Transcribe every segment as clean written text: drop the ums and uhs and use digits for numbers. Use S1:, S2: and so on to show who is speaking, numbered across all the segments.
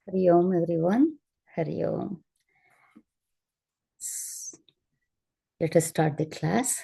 S1: Hari Om everyone. Hari Om. Let us start the class.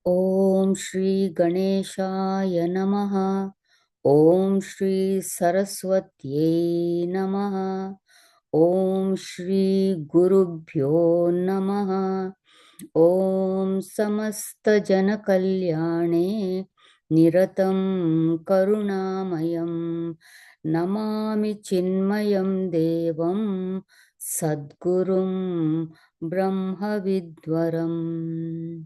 S1: Om Shri Ganeshaya Namaha. Om Shri Saraswatye Namaha. Om Shri Gurubhyo Namaha. Om Samasta Jana Kalyane Niratam Karunamayam Namami Chinmayam Devam Sadgurum Brahma Vidwaram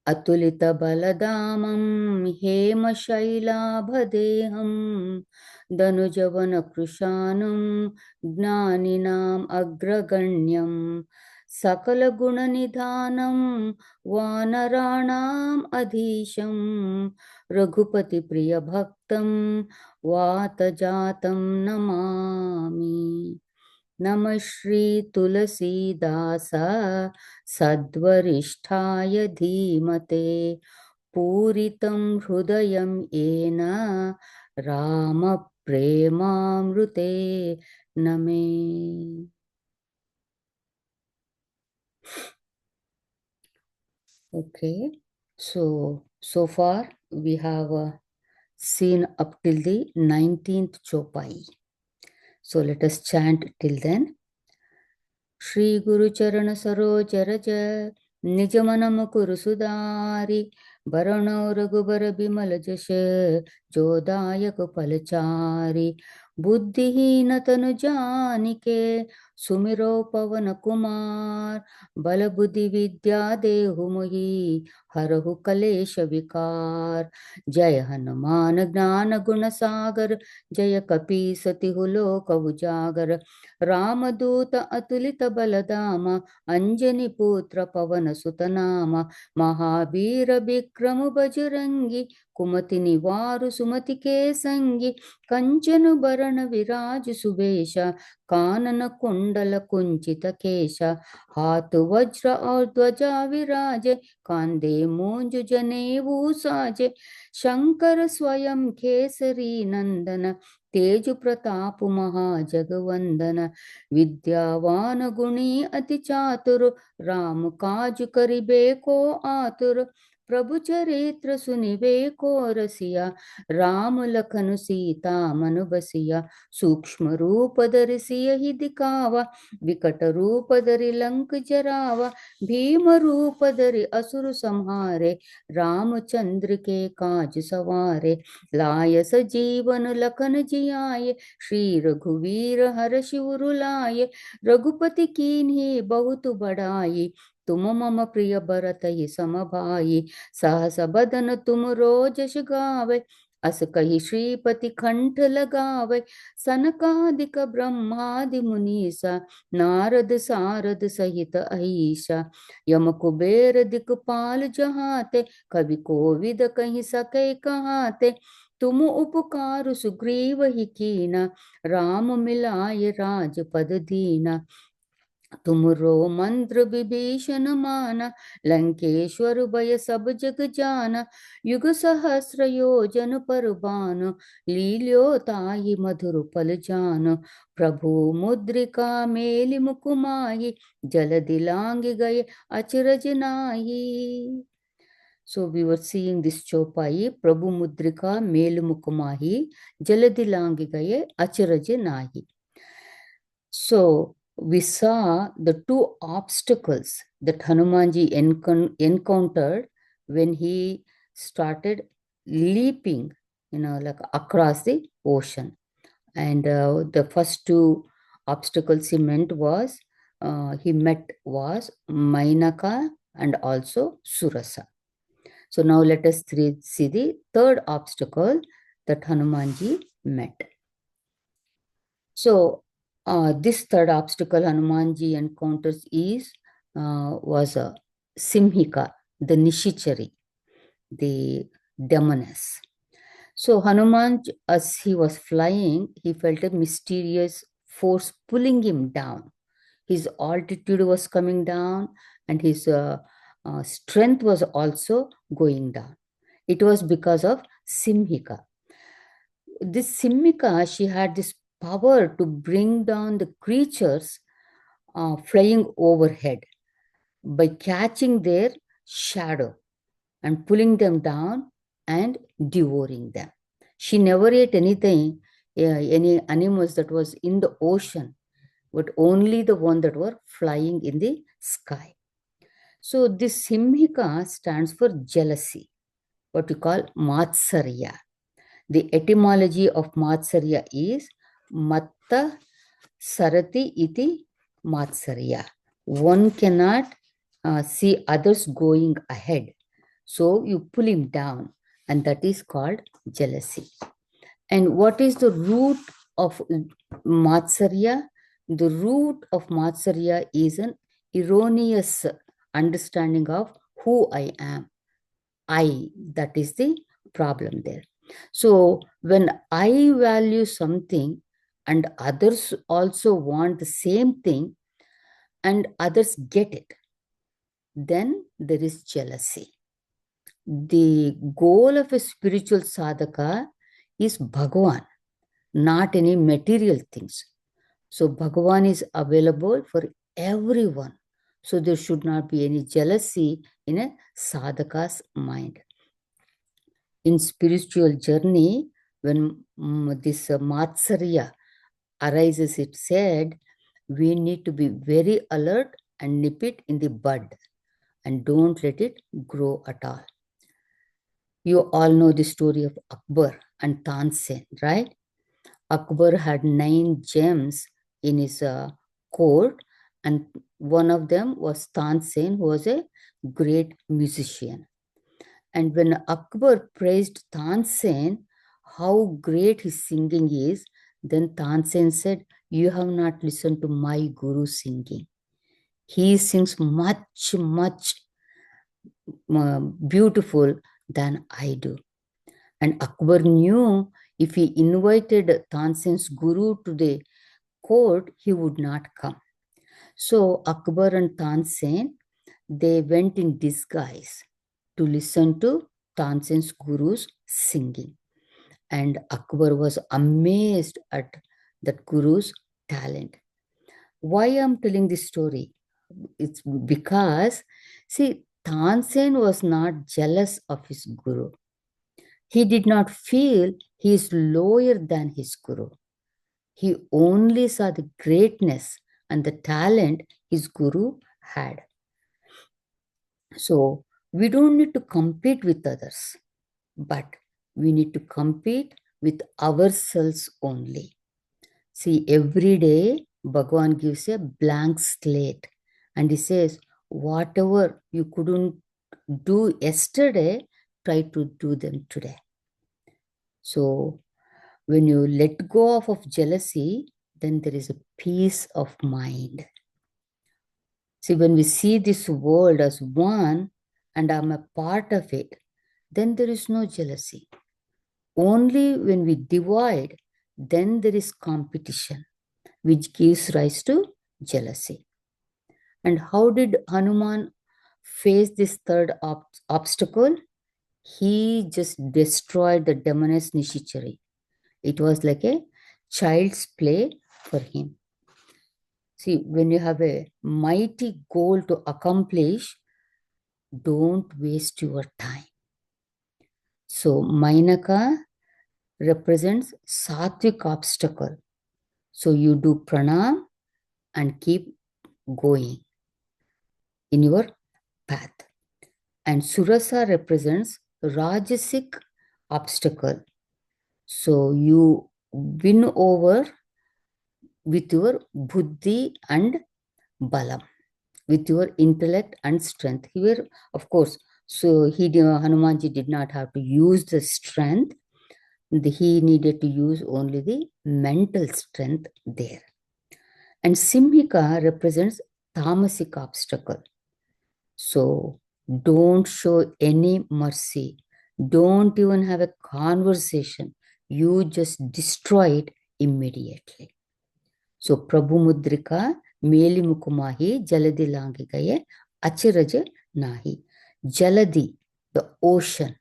S1: Atulita Baladamam Hema Shailabhadeham Danujavana Krushanam Jnaninam Agraganyam Sakala Gunanidhanam Vanaranam Adhisham Raghupati Priya Bhaktam Vatajatam Namami Namah Shri Tulasīdāsa Sadvarishthāya Dhīmate Pūritam Hrudayam Yena Rama Premamrute Name. Okay, so far we have seen up till the 19th Chopai. So let us chant till then. Shri Guru Charana Saroja Raja Nijamana Mukuru Sudari Barano Raghubara Bimala Jasha Jodaya Palachari Buddhihina Tanu Janike Sumiro Pavana Kumar Bala Buddhi Vidya Dehu Mohi Harahu Kalesha Vikar Jaya Hanuman Gnana Guna Sagar Jaya Kapi Sati Huloka Ujagar रामदूत अतुलित बलदाम अंजनी पुत्र पवन सुतनाम महावीर विक्रम बजरंगी कुमति निवारु सुमति के संगी कंचन बरण विराज सुबेश कानन कुंडल कुंचित केश हाथ वज्र और ध्वजा विराजे कांधे मूंज जनेऊ साजे शंकर स्वयं केसरी नंदन तेज प्रताप महाजगवंदन विद्यावान गुणी अति चातुर राम काज करिबे को आतुर प्रभु चरित्र सुनिबे को रसिया राम लखन सीता मनु बसिया सूक्ष्म रूप धरि सियहि दिखावा विकट रूप धरि लंक जरावा भीम रूप धरि असुर संहारे रामचंद्र के काज सवारे लाय सजीवन लखन जियाए श्री रघुवीर हर्षि उर लाए रघुपति कीन्ही बहुत बड़ाई तुम मम प्रिय भरतहि सम भाई सहस बदन तुम रोजस गावे अस कहि श्रीपति कंठ लगावे सनकादिक ब्रह्मादि मुनीसा नारद सारद सहित अहिषा यम कुबेर दिक्पाल जहाते कवि कोविद कहि सके कहाते तुम उपकार सुग्रीव ही कीना राम मिलाय राजपद दीना तुमरो मंत्र विभीषण माना लंकेश्वर भय सब जग जाना युग सहस्र योजन पर बान लील्यो ताहि मधुर पल जान प्रभु मुद्रिका मेलि मुकुमाहि जल दिलांग गए अचरज नाही. So we were seeing this chopai, Prabhu Mudrika Mel Mukumahi, Jaladilangi Gaye, Acharaj Nahi. So we saw the two obstacles that Hanumanji encountered when he started leaping, like across the ocean. And the first two obstacles he met was Mainaka and also Surasa. So now let us see the third obstacle that Hanumanji met. So this third obstacle Hanumanji encounters was a Simhika, the Nishichari, the demoness. So Hanuman, as he was flying, he felt a mysterious force pulling him down. His altitude was coming down, and his strength was also going down. It was because of Simhika. This Simhika, she had this power to bring down the creatures flying overhead by catching their shadow and pulling them down and devouring them. She never ate anything, any animals that was in the ocean, but only the one that were flying in the sky. So this Simhika stands for jealousy, what we call Matsarya. The etymology of Matsarya is Matta Sarati iti Matsarya. One cannot see others going ahead. So you pull him down, and that is called jealousy. And what is the root of Matsarya? The root of Matsarya is an erroneous understanding of who I am. That is the problem there. So when I value something and others also want the same thing and others get it, then there is jealousy. The goal of a spiritual sadhaka is Bhagavan, not any material things. So Bhagavan is available for everyone. So there should not be any jealousy in a sadhaka's mind. In spiritual journey, when this Matsarya arises, it said, we need to be very alert and nip it in the bud and don't let it grow at all. You all know the story of Akbar and Tansen, right? Akbar had 9 gems in his court, and one of them was Tansen, who was a great musician. And when Akbar praised Tansen, how great his singing is, then Tansen said, you have not listened to my guru singing. He sings much, much beautiful than I do. And Akbar knew if he invited Tansen's guru to the court, he would not come. So Akbar and Tansen, they went in disguise to listen to Tansen's guru's singing. And Akbar was amazed at that guru's talent. Why I'm telling this story? It's because, see, Tansen was not jealous of his guru. He did not feel he is lower than his guru. He only saw the greatness and the talent his guru had. So we don't need to compete with others, but we need to compete with ourselves only. See, every day Bhagavan gives a blank slate and he says, whatever you couldn't do yesterday, try to do them today. So when you let go of jealousy, then there is a peace of mind. See, when we see this world as one and I'm a part of it, then there is no jealousy. Only when we divide, then there is competition, which gives rise to jealousy. And how did Hanuman face this third obstacle? He just destroyed the demoness Nishichari. It was like a child's play for him. See, when you have a mighty goal to accomplish, don't waste your time. So, Mainaka represents sattvic obstacle. So, you do pranam and keep going in your path. And Surasa represents Rajasic obstacle. So you win over with your buddhi and balam, with your intellect and strength. Here, of course, so Hanumanji did not have to use the strength. He needed to use only the mental strength there. And Simhika represents tamasic obstacle. So don't show any mercy. Don't even have a conversation. You just destroy it immediately. So Prabhu Mudrika Meli Mukumahi Jaladi Langigaye Achiraja Nahi. Jaladi, the ocean.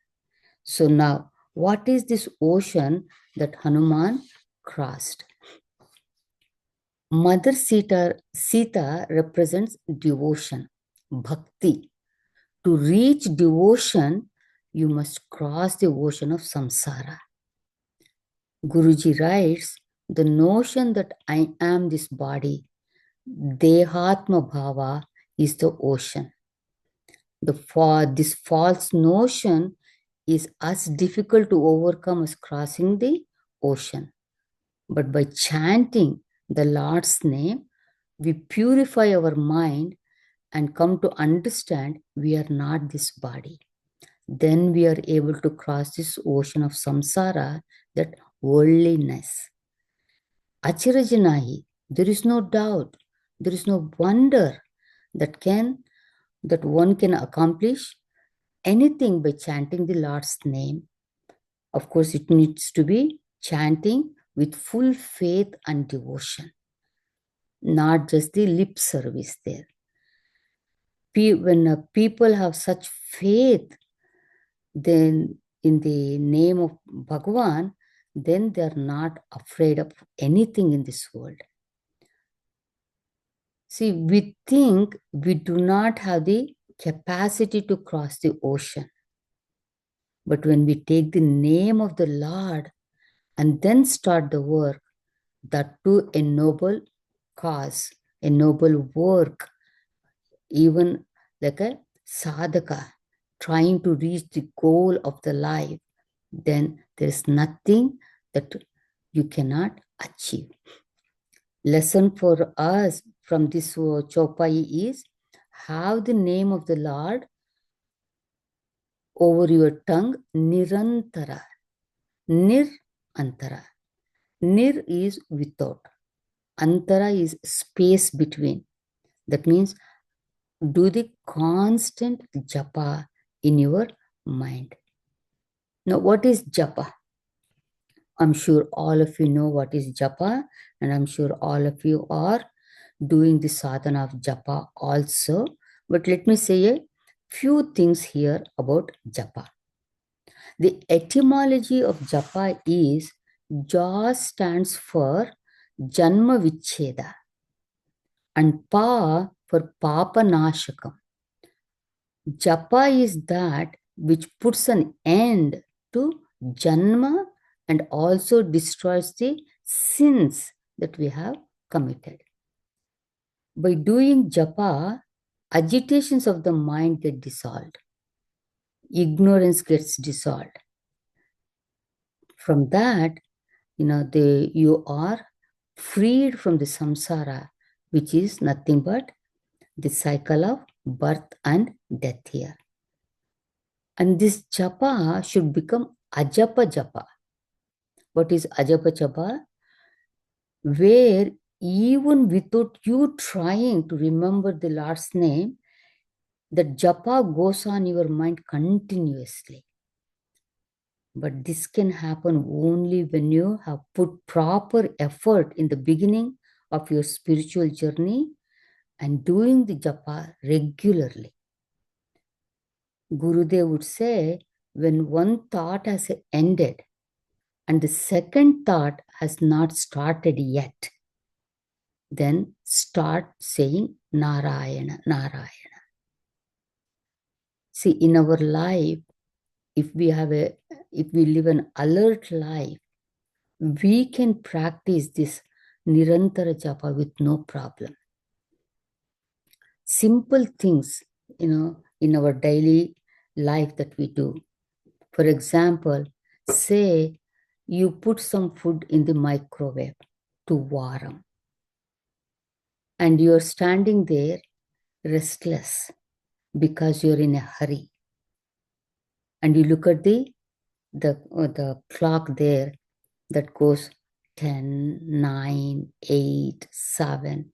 S1: So now, what is this ocean that Hanuman crossed? Mother Sita represents devotion, bhakti. To reach devotion, you must cross the ocean of samsara. Guruji writes, the notion that I am this body, Dehatma Bhava, is the ocean. This false notion is as difficult to overcome as crossing the ocean. But by chanting the Lord's name, we purify our mind and come to understand we are not this body. Then we are able to cross this ocean of samsara, that worldliness. Achirajanahi, there is no doubt, there is no wonder that one can accomplish anything by chanting the Lord's name. Of course, it needs to be chanting with full faith and devotion, not just the lip service there. When people have such faith, then in the name of Bhagavan, then they are not afraid of anything in this world. See, we think we do not have the capacity to cross the ocean. But when we take the name of the Lord and then start the work, that too a noble cause, a noble work, even like a sadhaka, trying to reach the goal of the life, then there is nothing that you cannot achieve. Lesson for us from this Chopai is, have the name of the Lord over your tongue, nirantara. Nir antara. Nir is without. Antara is space between. That means do the constant japa in your mind. Now, what is japa? I'm sure all of you know what is japa, and I'm sure all of you are doing the sadhana of japa also. But let me say a few things here about japa. The etymology of japa is Ja stands for Janma Vicheda and Pa for Papa Nashakam. Japa is that which puts an end to Janma and also destroys the sins that we have committed. By doing japa, agitations of the mind get dissolved. Ignorance gets dissolved. From that, you are freed from the samsara, which is nothing but the cycle of birth and death here. And this japa should become ajapa japa. What is ajapa japa? Where even without you trying to remember the Lord's name, the japa goes on your mind continuously. But this can happen only when you have put proper effort in the beginning of your spiritual journey and doing the japa regularly. Gurudev would say, when one thought has ended and the second thought has not started yet, then start saying Narayana, Narayana. See, in our life, if we live an alert life, we can practice this Nirantara Japa with no problem. Simple things, in our daily life that we do. For example, say you put some food in the microwave to warm, and you're standing there restless because you're in a hurry, and you look at the clock there that goes 10, 9, 8, 7.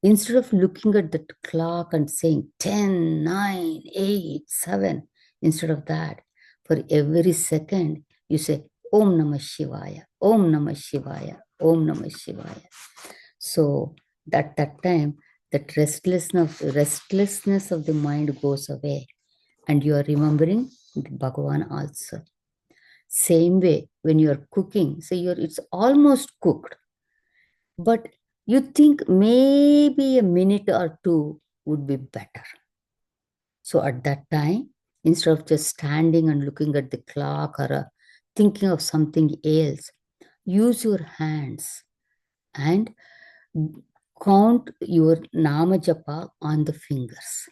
S1: Instead of looking at the clock and saying 10, 9, 8, 7, instead of that, for every second, you say, Om Namah Shivaya, Om Namah Shivaya, Om Namah Shivaya. So that time, that restlessness of the mind goes away, and you are remembering the Bhagavan also. Same way, when you are cooking, say it's almost cooked, but you think maybe a minute or two would be better. So at that time, instead of just standing and looking at the clock or thinking of something else, use your hands and count your Nama Japa on the fingers.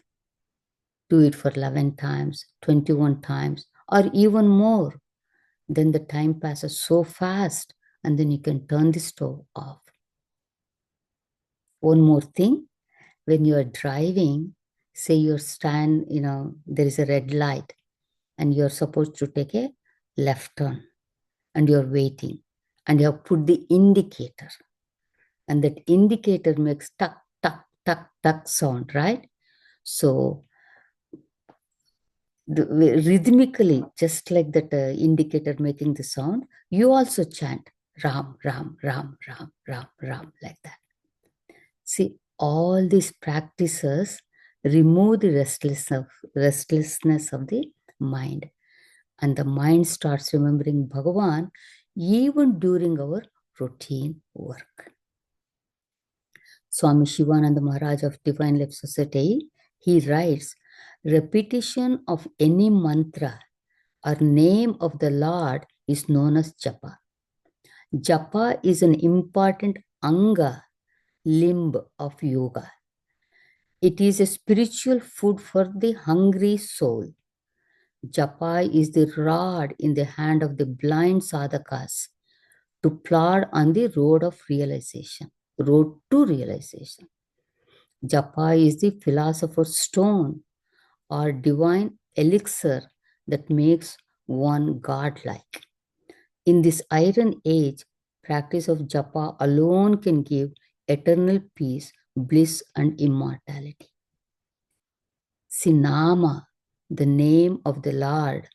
S1: Do it for 11 times, 21 times, or even more. Then the time passes so fast, and then you can turn the stove off. One more thing, when you are driving, say there is a red light and you're supposed to take a left turn, and you're waiting, and you have put the indicator, and that indicator makes tuck, tuck, tuck, tuck sound, right? So rhythmically, just like that indicator making the sound, you also chant Ram, Ram, Ram, Ram, Ram, Ram, like that. See, all these practices remove the restlessness of the mind, and the mind starts remembering Bhagavan even during our routine work. Swami Shivananda Maharaj of Divine Life Society, he writes, repetition of any mantra or name of the Lord is known as japa. Japa is an important anga, limb of yoga. It is a spiritual food for the hungry soul. Japa is the rod in the hand of the blind sadhakas to plod on the road to realization. Japa is the philosopher's stone or divine elixir that makes one godlike. In this iron age, practice of japa alone can give eternal peace, bliss, and immortality. Sinama, the name of the Lord,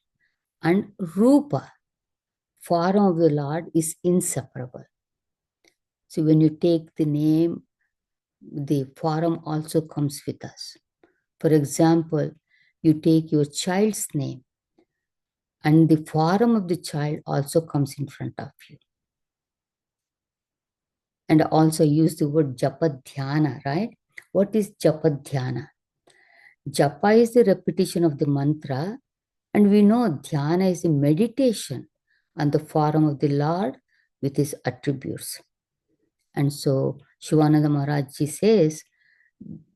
S1: and Rupa, form of the Lord, is inseparable. So when you take the name, the form also comes with us. For example, you take your child's name, and the form of the child also comes in front of you. And also use the word japa dhyana, right? What is japa dhyana? Japa is the repetition of the mantra, and we know dhyana is the meditation on the form of the Lord with his attributes. And so Shivananda Maharaj Ji says,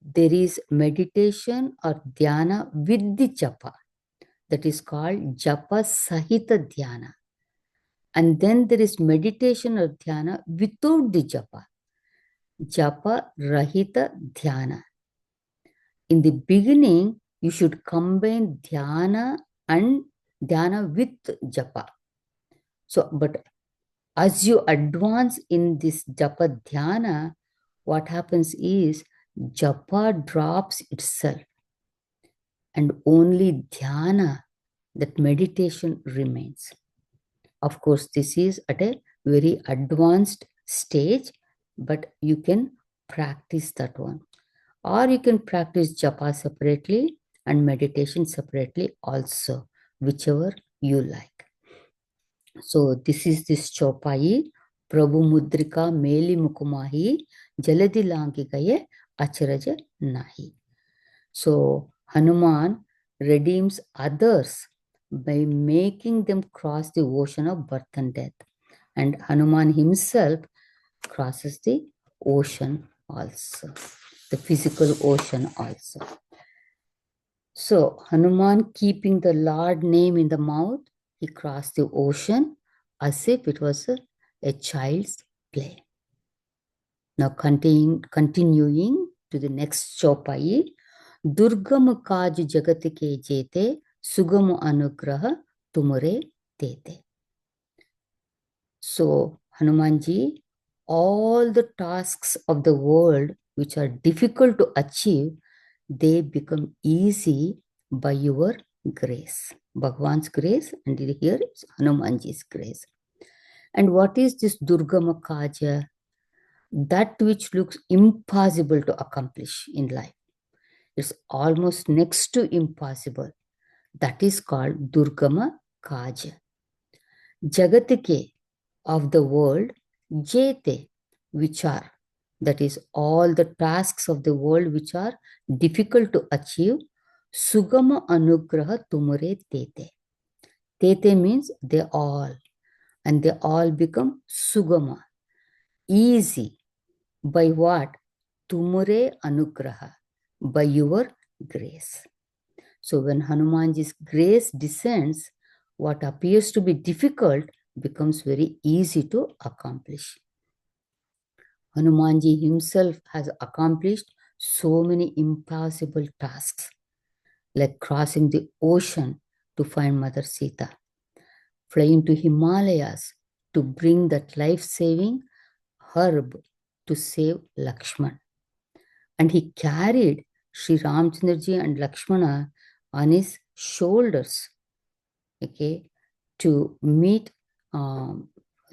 S1: there is meditation or dhyana with the japa. That is called japa sahita dhyana. And then there is meditation or dhyana without the japa. Japa rahita dhyana. In the beginning, you should combine dhyana and dhyana with japa. So, but as you advance in this japa dhyana, what happens is japa drops itself, and only dhyana, that meditation, remains. Of course, this is at a very advanced stage, but you can practice that one. Or you can practice japa separately and meditation separately also, whichever you like. So this is this chopai, Prabhu Mudrika Meli Mukumahi, Jaladi Langigaye Acharaja Nahi. So Hanuman redeems others by making them cross the ocean of birth and death. And Hanuman himself crosses the ocean also. the physical ocean also. So Hanuman, keeping the Lord name in the mouth, he crossed the ocean as if it was a child's play. Now continuing to the next chopai, Durgam kaj jagat ke jete, sugam anugraha tumare tete. So Hanumanji, all the tasks of the world which are difficult to achieve, they become easy by your grace. Bhagwan's grace, and here is Hanumanji's grace. And what is this Durgama Kaja? That which looks impossible to accomplish in life. It's almost next to impossible. That is called Durgama Kaja. Jagatike, of the world, Jete, which are, that is all the tasks of the world which are difficult to achieve, Sugama Anugraha Tumure Tete. Tete means they all, and they all become Sugama, easy. By what? Tumure Anugraha, by your grace. So when Hanumanji's grace descends, what appears to be difficult becomes very easy to accomplish. Hanumanji himself has accomplished so many impossible tasks, like crossing the ocean to find Mother Sita, flying to Himalayas to bring that life-saving herb to save Lakshman. And he carried Sri Ramchandraji and Lakshmana on his shoulders, okay, to meet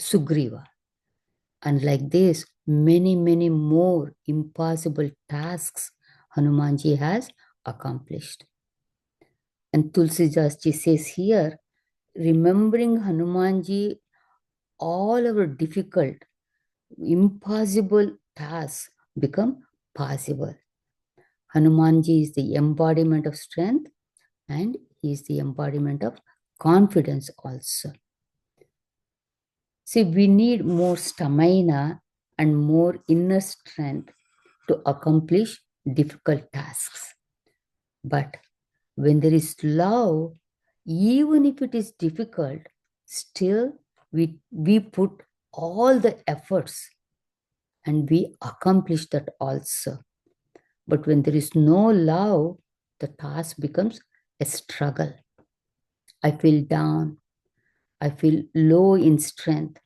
S1: Sugriva. And like this, many, many more impossible tasks Hanumanji has accomplished. And Tulsidas ji says here, remembering Hanumanji, all our difficult, impossible tasks become possible. Hanumanji is the embodiment of strength, and he is the embodiment of confidence also. See, we need more stamina and more inner strength to accomplish difficult tasks. But when there is love, even if it is difficult, still we put all the efforts and we accomplish that also. But when there is no love, the task becomes a struggle. I feel down. I feel low in strength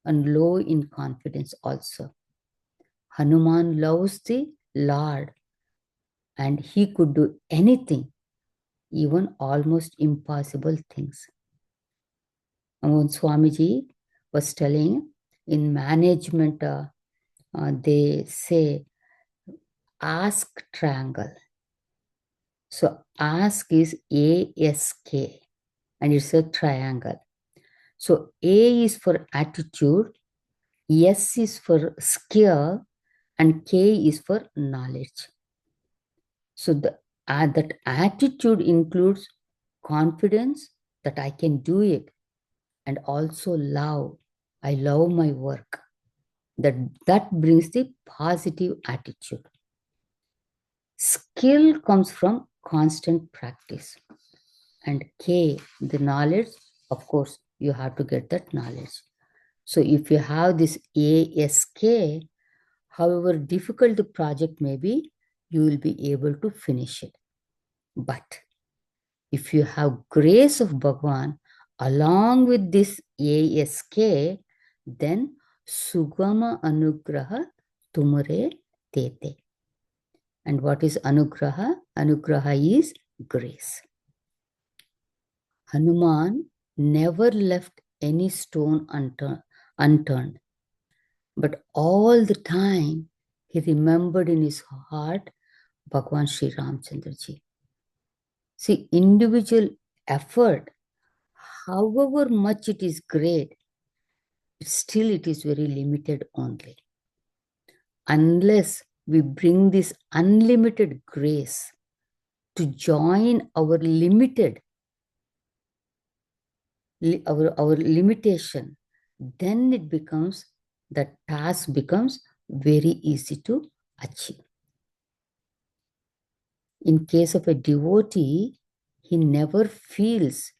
S1: and low in confidence also. Hanuman loves the Lord, and he could do anything, even almost impossible things. And when Swamiji was telling in management, they say ask triangle. So ask is ASK, and it's a triangle. So A is for attitude, S is for skill, and K is for knowledge. So that attitude includes confidence that I can do it, and also love. I love my work. That brings the positive attitude. Skill comes from constant practice. And K, the knowledge, of course, you have to get that knowledge. So if you have this ASK, however difficult the project may be, you will be able to finish it. But if you have grace of Bhagwan along with this ASK, then Sugama Anugraha Tumare Tete. And what is Anugraha? Anugraha is grace. Hanuman never left any stone unturned. But all the time, he remembered in his heart Bhagwan Sri Ramchandraji. See, individual effort, however much it is great, still it is very limited only. Unless we bring this unlimited grace to join our limited, our limitation, then it becomes, the task becomes very easy to achieve. In case of a devotee, he never feels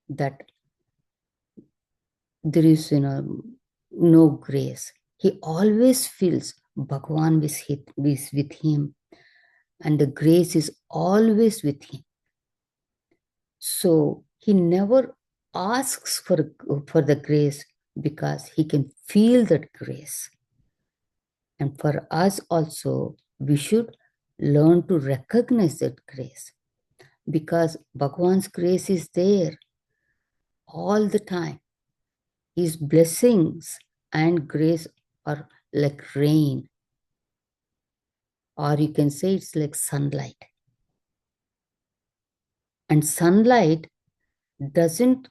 S1: that there is, no grace. He always feels Bhagwan is with him, and the grace is always with him. So he never asks for the grace because he can feel that grace. And for us also, we should learn to recognize that grace, because Bhagwan's grace is there all the time. His blessings and grace are like rain, or you can say it's like sunlight. And sunlight doesn't,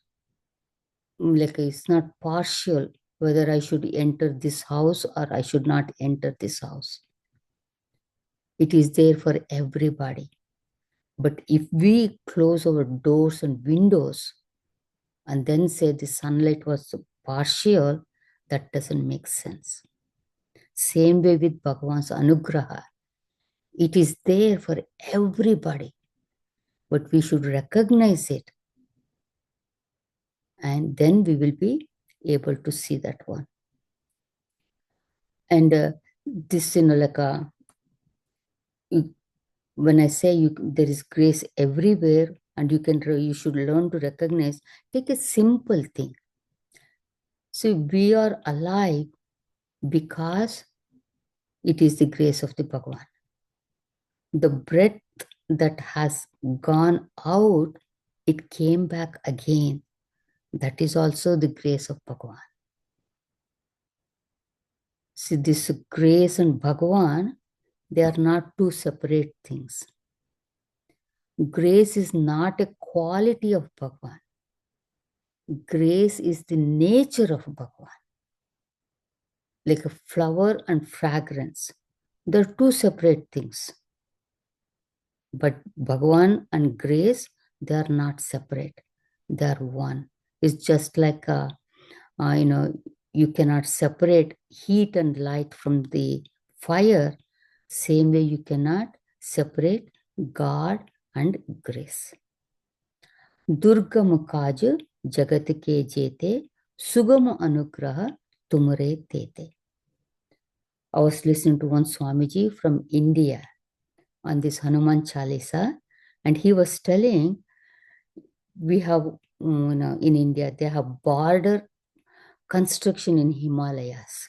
S1: like, it's not partial whether I should enter this house or I should not enter this house. It is there for everybody. But if we close our doors and windows and then say the sunlight was partial, that doesn't make sense. Same way with Bhagavan's Anugraha. It is there for everybody, but we should recognize it, and then we will be able to see that one. And this, like when I say there is grace everywhere, and you should learn to recognize, take a simple thing. So we are alive because it is the grace of the Bhagavan. The breath that has gone out, it came back again. That is also the grace of Bhagavan. See, this grace and Bhagavan, they are not two separate things. Grace is not a quality of Bhagavan. Grace is the nature of Bhagavan. Like a flower and fragrance. They're two separate things. But Bhagavan and grace, they are not separate. They are one. It's just like you cannot separate heat and light from the fire. Same way you cannot separate God and grace. Durgam kaj jagat ke jete, sugam anugraha tumare tete. I was listening to one Swamiji from India on this Hanuman Chalisa, and he was telling, we have, in India, they have border construction in Himalayas.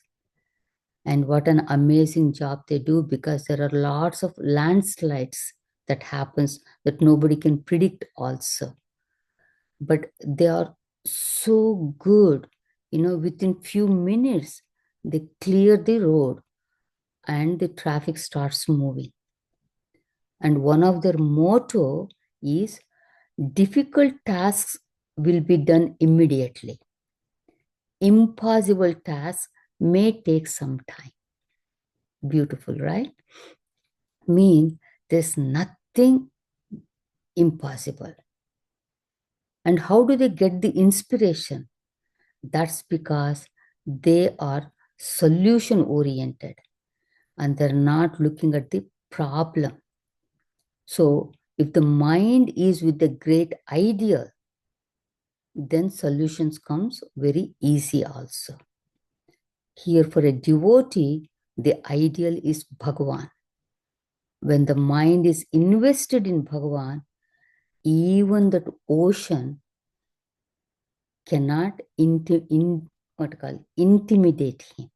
S1: And what an amazing job they do, because there are lots of landslides that happens that nobody can predict also. But they are so good, within few minutes, they clear the road and the traffic starts moving. And one of their motto is, difficult tasks will be done immediately. Impossible tasks may take some time. Beautiful, right? Mean there's nothing impossible. And how do they get the inspiration? That's because they are solution oriented and they're not looking at the problem. So if the mind is with the great ideal, then solutions comes very easy also. Here for a devotee, the ideal is Bhagavan. When the mind is invested in Bhagavan, even that ocean cannot intimidate him.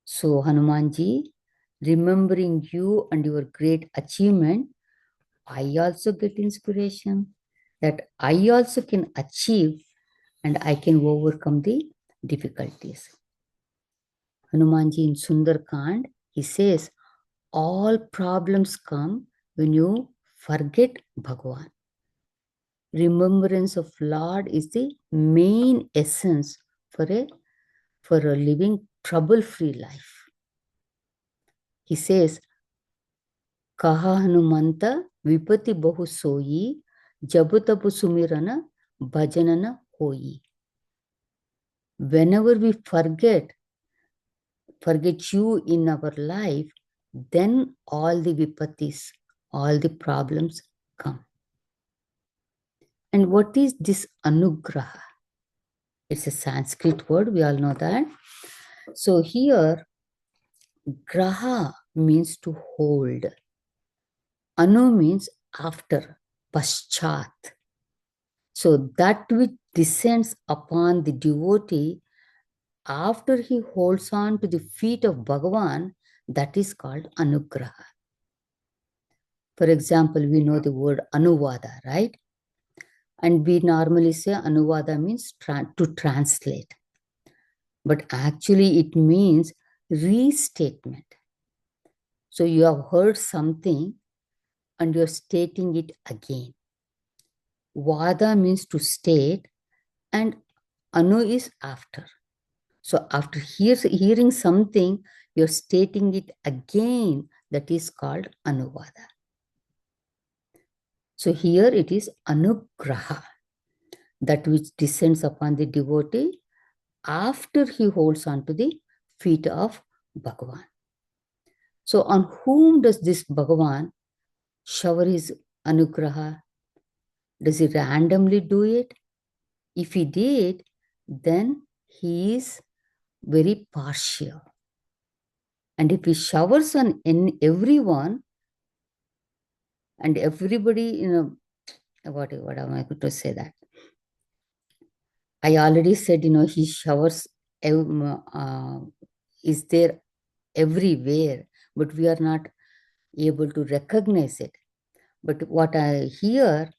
S1: So Hanumanji, remembering you and your great achievement, I also get inspiration that I also can achieve and I can overcome the difficulties. Hanumanji in Sundarkand, he says, all problems come when you forget Bhagavan. Remembrance of Lord is the main essence for a living trouble-free life. He says, Kaha Hanumanta vipati bahu soyi, jabutapu sumirana bhajanana hoyi. Whenever we forget you in our life, then all the vipatis all the problems come. And what is this anugraha? It's a Sanskrit word, we all know that. So here, graha means to hold. Anu means after, paschat. So that which descends upon the devotee after he holds on to the feet of Bhagavan, that is called anugraha. For example, we know the word anuvada, right? And we normally say anuvada means to translate. But actually it means restatement. So you have heard something and you're stating it again. Vada means to state and anu is after. So after hearing something, you're stating it again. That is called anuvada. So here it is anugraha, that which descends upon the devotee after he holds on to the feet of Bhagavan. So on whom does this Bhagavan shower his anugraha? Does he randomly do it? If he did, then he is very partial. And if he showers on everyone, and everybody, what am I going to say that? I already said, he showers is there everywhere, but we are not able to recognize it. But what I hear,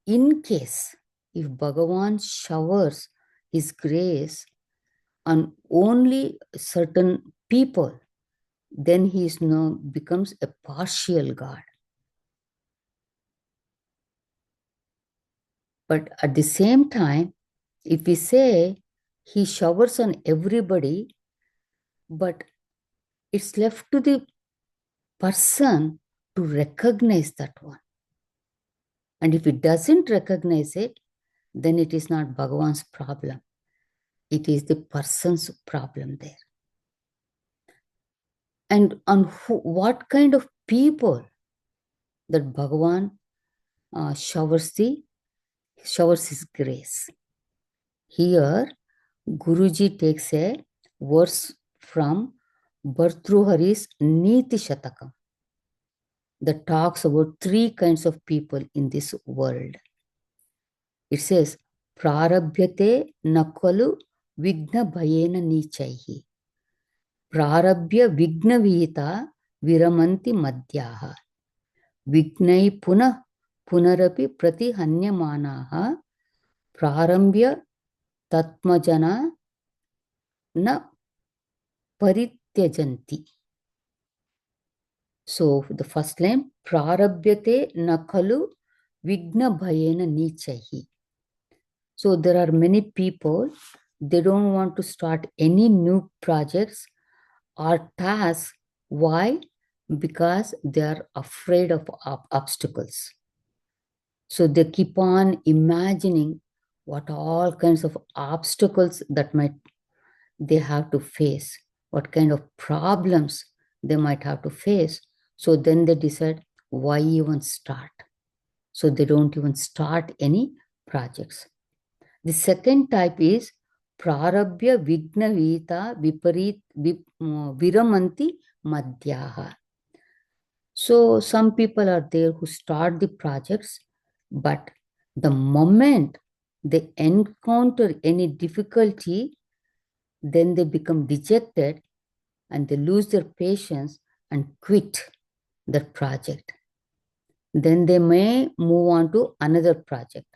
S1: in case if Bhagavan showers his grace on only certain people, then he is now becomes a partial God. But at the same time, if we say he showers on everybody, but it's left to the person to recognize that one. And if he doesn't recognize it, then it is not Bhagavan's problem. It is the person's problem there. And on what kind of people that Bhagavan showers his grace. Here, Guruji takes a verse from Bhartruhari's Niti Shatakam that talks about three kinds of people in this world. It says, Prarabhyate nakalu vigna bhayena nichaihi. Prarabhya vigna vihita viramanti madhyaha. Vignai punah punarapi pratihanyamanaha. Prarambhya tatmajana na parityajanti. So the first line, Prarabhyate nakalu vigna bhayena nichaihi. So there are many people, they don't want to start any new projects or tasks. Why? Because they are afraid of obstacles. So they keep on imagining what all kinds of obstacles that they have to face, what kind of problems they might have to face. So then they decide, why even start? So they don't even start any projects. The second type is Prarabhya Vigna Vita Viparit Viramanti Madhyaha. So some people are there who start the projects, but the moment they encounter any difficulty, then they become dejected and they lose their patience and quit that project. Then they may move on to another project.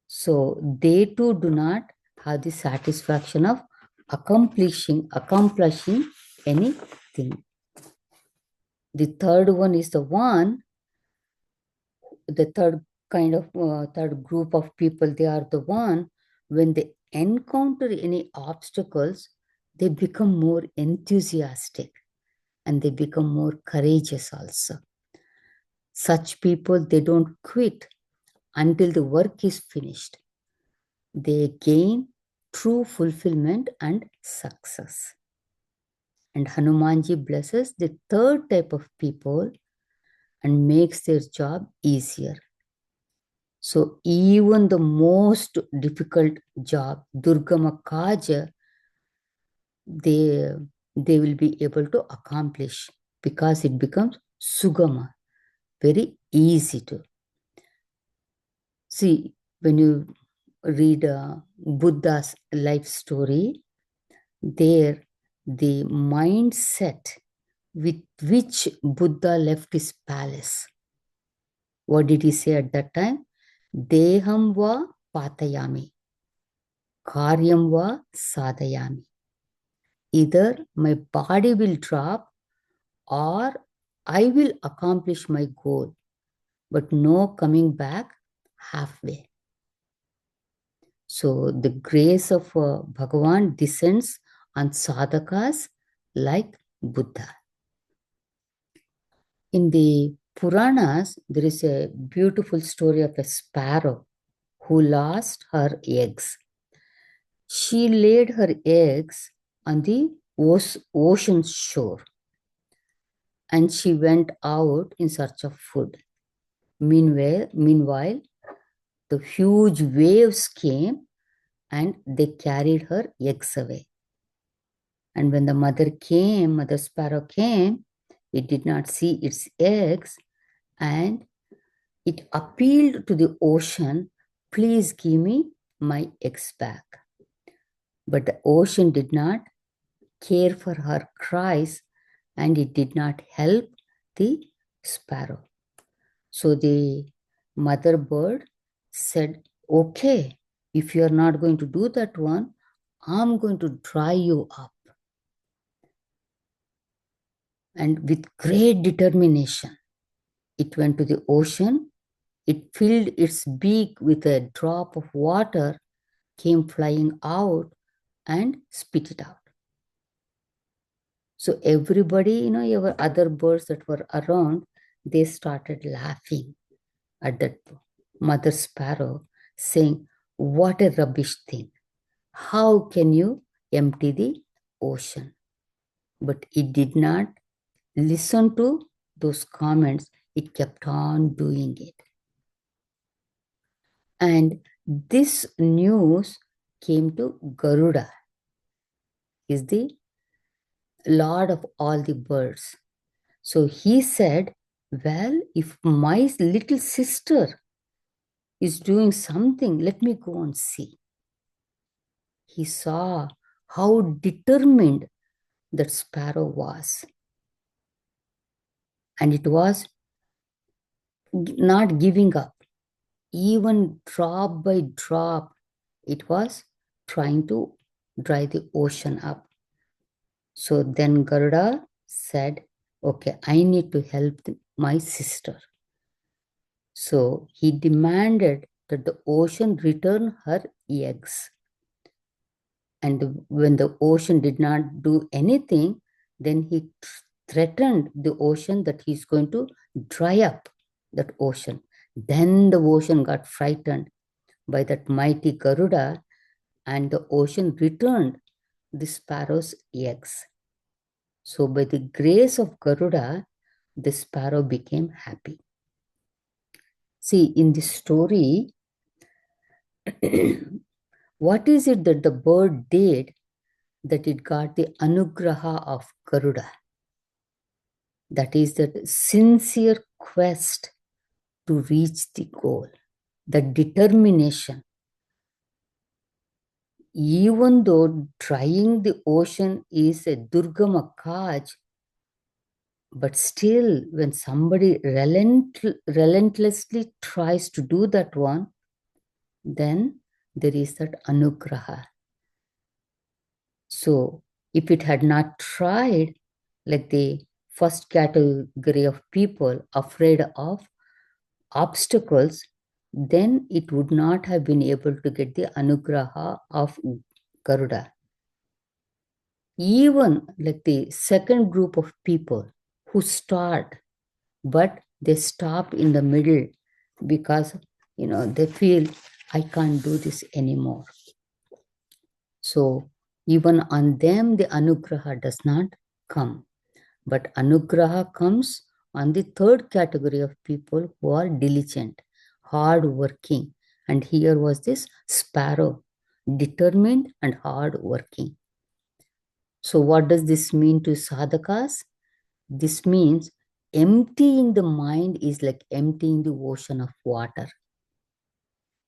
S1: So they too do not have the satisfaction of accomplishing anything. The third one is the third group of people, they are the one, when they encounter any obstacles, they become more enthusiastic and they become more courageous also. Such people, they don't quit until the work is finished. They gain true fulfillment and success. And Hanumanji blesses the third type of people, and makes their job easier. So even the most difficult job, Durgama Kaja, they, they will be able to accomplish because it becomes Sugama, very easy to. See, when you read Buddha's life story, there the mindset with which Buddha left his palace. What did he say at that time? Deham va patayami, karyam va sadayami. Either my body will drop or I will accomplish my goal, but no coming back halfway. So the grace of Bhagavan descends on sadhakas like Buddha. In the Puranas, there is a beautiful story of a sparrow who lost her eggs. She laid her eggs on the ocean shore and she went out in search of food. Meanwhile, the huge waves came and they carried her eggs away. And when the mother sparrow came, it did not see its eggs and it appealed to the ocean, please give me my eggs back. But the ocean did not care for her cries and it did not help the sparrow. So the mother bird said, okay, if you are not going to do that one, I'm going to dry you up. And with great determination, it went to the ocean. It filled its beak with a drop of water, came flying out and spit it out. So everybody, your other birds that were around, they started laughing at that mother sparrow, saying, what a rubbish thing. How can you empty the ocean? But it did not listen to those comments. It kept on doing it. And this news came to Garuda, is the lord of all the birds. So he said, well, if my little sister is doing something, let me go and see. He saw how determined that sparrow was. And it was not giving up. Even drop by drop, it was trying to dry the ocean up. So then Garuda said, okay, I need to help my sister. So he demanded that the ocean return her eggs. And when the ocean did not do anything, then he threatened the ocean that he's going to dry up that ocean. Then the ocean got frightened by that mighty Garuda, and the ocean returned the sparrow's eggs. So by the grace of Garuda, the sparrow became happy. See, in this story, what is it that the bird did that it got the anugraha of Garuda? That is that sincere quest to reach the goal, the determination. Even though drying the ocean is a durgama kaj, but still when somebody relentlessly tries to do that one, then there is that anugraha. So if it had not tried, like the first category of people afraid of obstacles, then it would not have been able to get the anugraha of Garuda. Even like the second group of people who start, but they stop in the middle because, they feel, I can't do this anymore. So even on them, the anugraha does not come. But anugraha comes on the third category of people who are diligent, hard working. And here was this sparrow, determined and hard working. So what does this mean to sadhakas? This means emptying the mind is like emptying the ocean of water.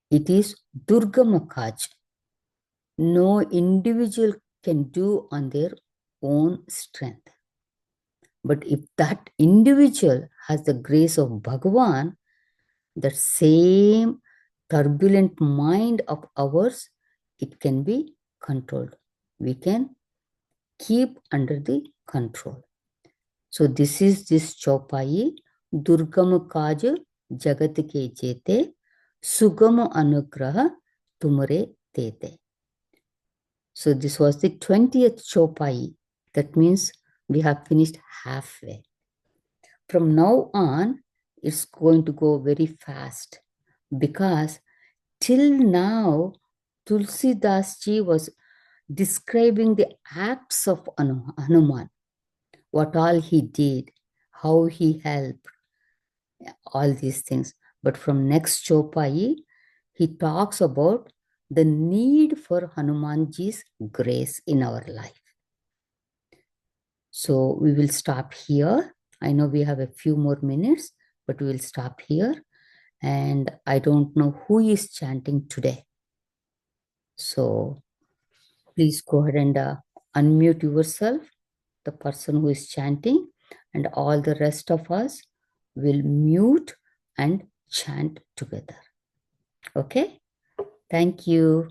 S1: It is durgamakaj. No individual can do on their own strength. But if that individual has the grace of Bhagavan, that same turbulent mind of ours, it can be controlled. We can keep under the control. So this is this chaupai, Durgam kaj jagat ke jete, Sugam anugraha tumare tete. So this was the 20th chaupai. That means we have finished halfway. From now on, it's going to go very fast because till now, Tulsi Das ji was describing the acts of Hanuman, what all he did, how he helped, all these things. But from next Chopai, he talks about the need for Hanumanji's grace in our life. So we will stop here. I know we have a few more minutes, but we will stop here. And I don't know who is chanting today. So please go ahead and unmute yourself, the person who is chanting, and all the rest of us will mute and chant together. Okay? Thank you.